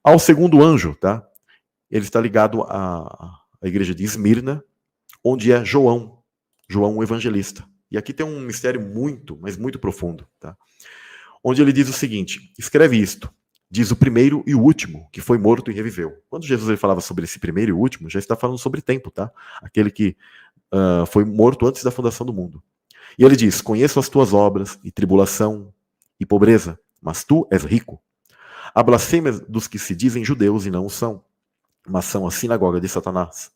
Ao segundo anjo, tá? Ele está ligado à igreja de Esmirna, onde é João o evangelista. E aqui tem um mistério muito, mas muito profundo, tá? Onde ele diz o seguinte: escreve isto, diz o primeiro e o último, que foi morto e reviveu. Quando Jesus ele falava sobre esse primeiro e o último, já está falando sobre tempo, tá? Aquele que foi morto antes da fundação do mundo. E ele diz: conheço as tuas obras, e tribulação, e pobreza, mas tu és rico. A blasfêmia dos que se dizem judeus e não o são, mas são a sinagoga de Satanás.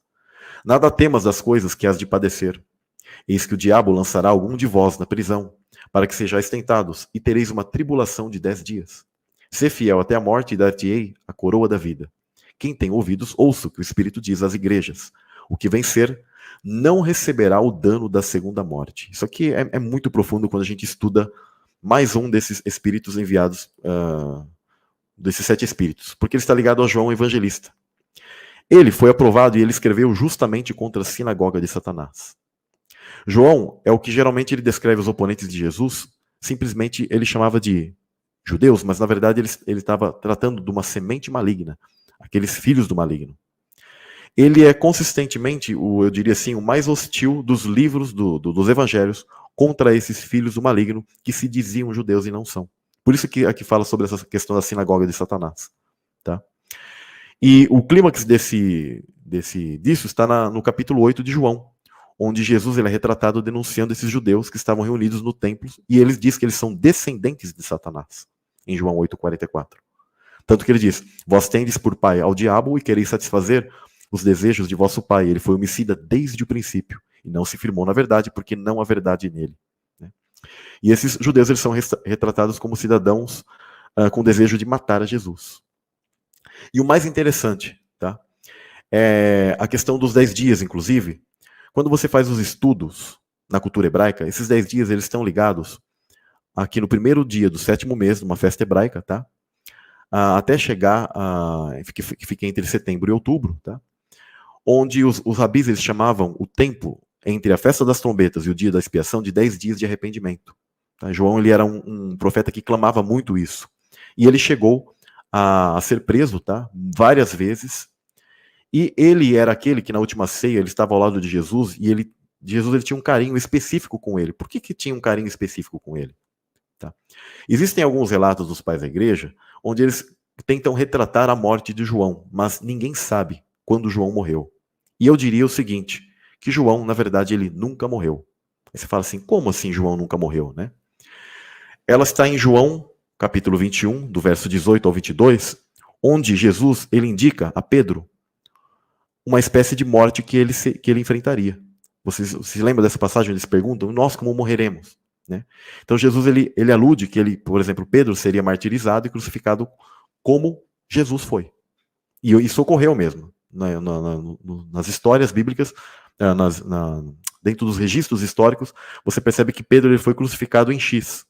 Nada temas das coisas que has de padecer. Eis que o diabo lançará algum de vós na prisão, para que sejais tentados, e tereis uma tribulação de 10 dias. Sê fiel até a morte, e dar-te-ei a coroa da vida. Quem tem ouvidos, ouça o que o Espírito diz às igrejas. O que vencer não receberá o dano da segunda morte. Isso aqui é muito profundo quando a gente estuda mais um desses espíritos enviados, desses 7 espíritos, porque ele está ligado a João Evangelista. Ele foi aprovado e ele escreveu justamente contra a sinagoga de Satanás. João é o que geralmente ele descreve os oponentes de Jesus, simplesmente ele chamava de judeus, mas na verdade ele estava tratando de uma semente maligna, aqueles filhos do maligno. Ele é consistentemente, eu diria assim, o mais hostil dos livros dos evangelhos contra esses filhos do maligno que se diziam judeus e não são. Por isso que aqui fala sobre essa questão da sinagoga de Satanás. Tá? E o clímax disso está no capítulo 8 de João, onde Jesus ele é retratado denunciando esses judeus que estavam reunidos no templo, e eles diz que eles são descendentes de Satanás, em João 8,44. Tanto que ele diz: vós tendes por pai ao diabo e quereis satisfazer os desejos de vosso pai. Ele foi homicida desde o princípio, e não se firmou na verdade, porque não há verdade nele. E esses judeus eles são retratados como cidadãos com desejo de matar a Jesus. E o mais interessante, tá, é a questão dos 10 dias, inclusive. Quando você faz os estudos na cultura hebraica, esses 10 dias eles estão ligados aqui no primeiro dia do 7º mês, numa festa hebraica, tá? Até chegar, que fica entre setembro e outubro, tá? Onde os rabis eles chamavam o tempo entre a festa das trombetas e o dia da expiação de 10 dias de arrependimento. Tá? João ele era um profeta que clamava muito isso. E ele chegou a ser preso, tá? Várias vezes. E ele era aquele que na última ceia ele estava ao lado de Jesus e Jesus ele tinha um carinho específico com ele. Por que tinha um carinho específico com ele? Tá? Existem alguns relatos dos pais da igreja onde eles tentam retratar a morte de João, mas ninguém sabe quando João morreu. E eu diria o seguinte, que João, na verdade, ele nunca morreu. Aí você fala assim, como assim João nunca morreu, né? Ela está em João, capítulo 21, do verso 18 ao 22, onde Jesus ele indica a Pedro uma espécie de morte que ele enfrentaria. Vocês se lembram dessa passagem? Eles perguntam, nós como morreremos? Né? Então Jesus ele alude que por exemplo, Pedro seria martirizado e crucificado como Jesus foi. E isso ocorreu mesmo. Nas histórias bíblicas, dentro dos registros históricos, você percebe que Pedro ele foi crucificado em X.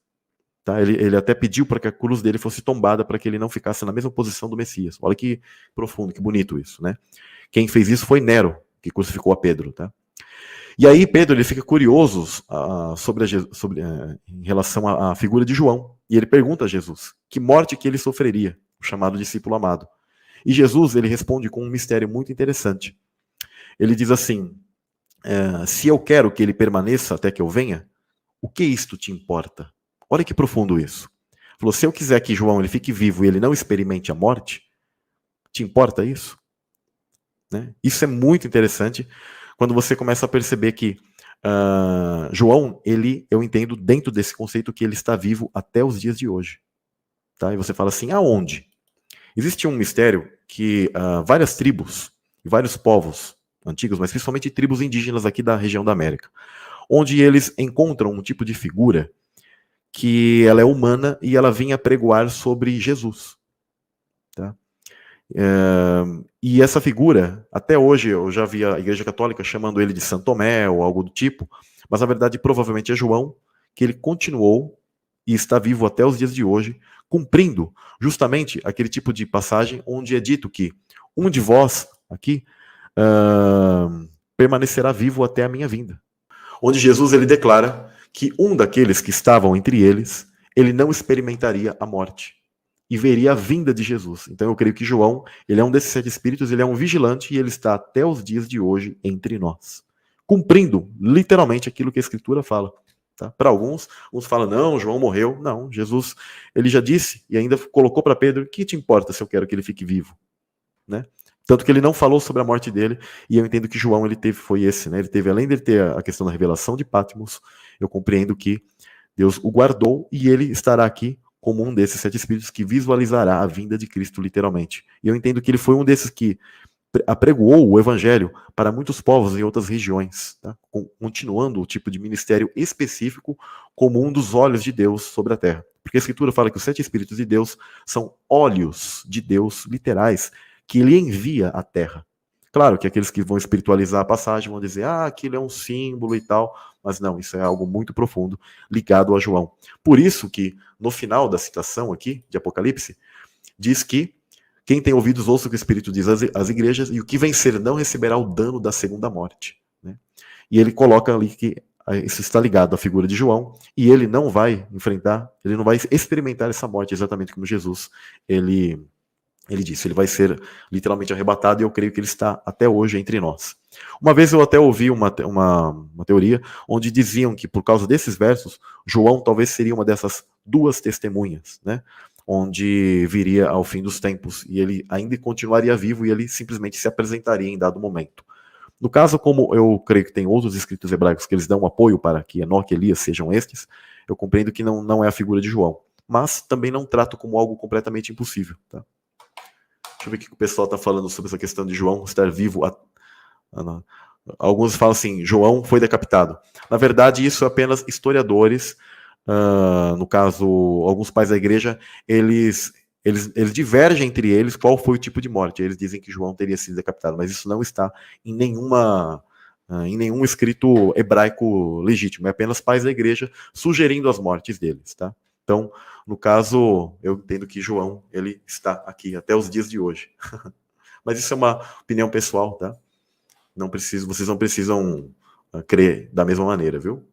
Tá? Ele até pediu para que a cruz dele fosse tombada para que ele não ficasse na mesma posição do Messias. Olha que profundo, que bonito isso, né? Quem fez isso foi Nero, que crucificou a Pedro, tá? E aí Pedro ele fica curioso em relação à figura de João. E ele pergunta a Jesus que morte que ele sofreria, o chamado discípulo amado. E Jesus ele responde com um mistério muito interessante. Ele diz assim, se eu quero que ele permaneça até que eu venha, o que isto te importa? Olha que profundo isso. Ele falou, se eu quiser que João ele fique vivo e ele não experimente a morte, te importa isso? Né? Isso é muito interessante quando você começa a perceber que João, eu entendo dentro desse conceito que ele está vivo até os dias de hoje. Tá? E você fala assim, aonde? Existe um mistério que várias tribos e vários povos antigos, mas principalmente tribos indígenas aqui da região da América, onde eles encontram um tipo de figura que ela é humana e ela vinha pregoar sobre Jesus. Tá? E essa figura, até hoje eu já vi a Igreja Católica chamando ele de Santo Tomé ou algo do tipo, mas na verdade provavelmente é João, que ele continuou e está vivo até os dias de hoje, cumprindo justamente aquele tipo de passagem onde é dito que um de vós aqui permanecerá vivo até a minha vinda. Onde Jesus ele declara que um daqueles que estavam entre eles, ele não experimentaria a morte. e veria a vinda de Jesus. Então eu creio que João, ele é um desses 7 espíritos, ele é um vigilante e ele está até os dias de hoje entre nós, cumprindo literalmente aquilo que a Escritura fala. Tá? Para alguns, uns falam, não, João morreu. Não, Jesus, ele já disse e ainda colocou para Pedro, que te importa se eu quero que ele fique vivo? Né? Tanto que ele não falou sobre a morte dele, e eu entendo que João, ele teve, foi esse, né? Ele teve, além de ter a questão da revelação de Patmos, eu compreendo que Deus o guardou e ele estará aqui como um desses 7 espíritos que visualizará a vinda de Cristo literalmente. E eu entendo que ele foi um desses que apregoou o evangelho para muitos povos em outras regiões, tá? Continuando o tipo de ministério específico como um dos olhos de Deus sobre a terra. Porque a Escritura fala que os 7 espíritos de Deus são olhos de Deus literais que ele envia à terra. Claro que aqueles que vão espiritualizar a passagem vão dizer, aquilo é um símbolo e tal, mas não, isso é algo muito profundo ligado a João. Por isso que no final da citação aqui de Apocalipse diz que quem tem ouvidos ouça o que o Espírito diz às igrejas, e o que vencer não receberá o dano da segunda morte. Né? E ele coloca ali que isso está ligado à figura de João, e ele não vai enfrentar, ele não vai experimentar essa morte exatamente como Jesus, ele disse, ele vai ser literalmente arrebatado, e eu creio que ele está até hoje entre nós. Uma vez eu até ouvi uma teoria onde diziam que por causa desses versos, João talvez seria uma dessas 2 testemunhas, né? Onde viria ao fim dos tempos, e ele ainda continuaria vivo, e ele simplesmente se apresentaria em dado momento. No caso, como eu creio que tem outros escritos hebraicos que eles dão apoio para que Enoque e Elias sejam estes, eu compreendo que não é a figura de João. Mas também não trato como algo completamente impossível. Tá? Deixa eu ver o que o pessoal está falando sobre essa questão de João estar vivo. Alguns falam assim, João foi decapitado. Na verdade, isso é apenas historiadores. No caso, alguns pais da igreja, eles divergem entre eles qual foi o tipo de morte. Eles dizem que João teria sido decapitado, mas isso não está em nenhum escrito hebraico legítimo. É apenas pais da igreja sugerindo as mortes deles, tá? Então, no caso, eu entendo que João, ele está aqui até os dias de hoje. Mas isso é uma opinião pessoal, tá? Vocês não precisam crer da mesma maneira, viu?